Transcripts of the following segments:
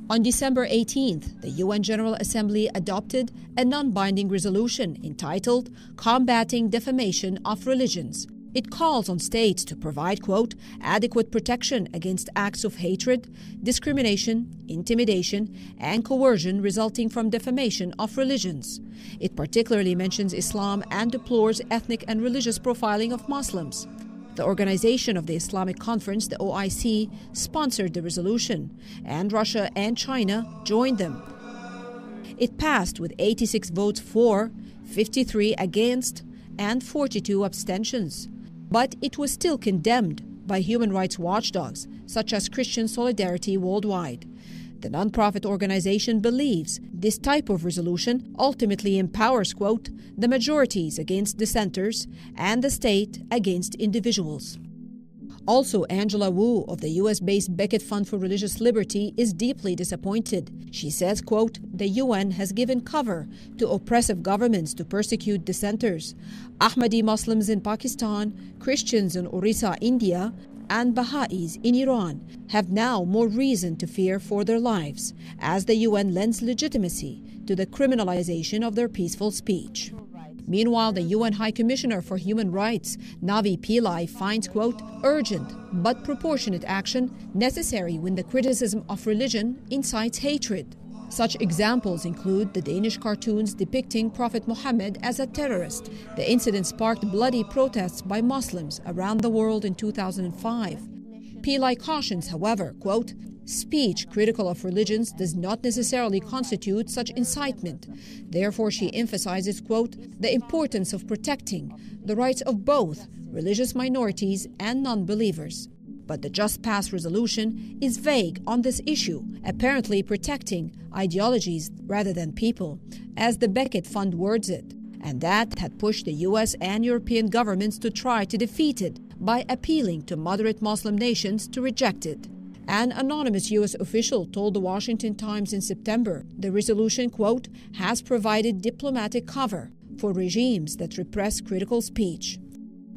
On December 18th, the UN General Assembly adopted a non-binding resolution entitled Combating Defamation of Religions. It calls on states to provide, quote, adequate protection against acts of hatred, discrimination, intimidation, and coercion resulting from defamation of religions. It particularly mentions Islam and deplores ethnic and religious profiling of Muslims. The Organization of the Islamic Conference, the OIC, sponsored the resolution, and Russia and China joined them. It passed with 86 votes for, 53 against, and 42 abstentions. But it was still condemned by human rights watchdogs, such as Christian Solidarity Worldwide. The nonprofit organization believes this type of resolution ultimately empowers, quote, the majorities against dissenters and the state against individuals. Also, Angela Wu of the U.S.-based Beckett Fund for Religious Liberty is deeply disappointed. She says, quote, the UN has given cover to oppressive governments to persecute dissenters. Ahmadi Muslims in Pakistan, Christians in Orissa, India, and Baha'is in Iran have now more reason to fear for their lives, as the UN lends legitimacy to the criminalization of their peaceful speech. Meanwhile, the UN High Commissioner for Human Rights, Navi Pillai, finds, quote, urgent but proportionate action necessary when the criticism of religion incites hatred. Such examples include the Danish cartoons depicting Prophet Muhammad as a terrorist. The incident sparked bloody protests by Muslims around the world in 2005. Pillai cautions, however, quote, speech critical of religions does not necessarily constitute such incitement. Therefore, she emphasizes, quote, the importance of protecting the rights of both religious minorities and non-believers. But the just-passed resolution is vague on this issue, apparently protecting ideologies rather than people, as the Beckett Fund words it. And that had pushed the U.S. and European governments to try to defeat it by appealing to moderate Muslim nations to reject it. An anonymous U.S. official told the Washington Times in September the resolution, quote, has provided diplomatic cover for regimes that repress critical speech.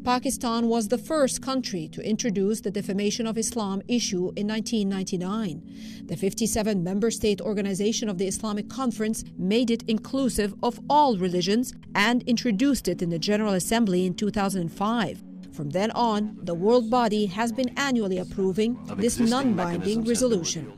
Pakistan was the first country to introduce the defamation of Islam issue in 1999. The 57-member state organization of the Islamic Conference made it inclusive of all religions and introduced it in the General Assembly in 2005. From then on, the world body has been annually approving this non-binding resolution.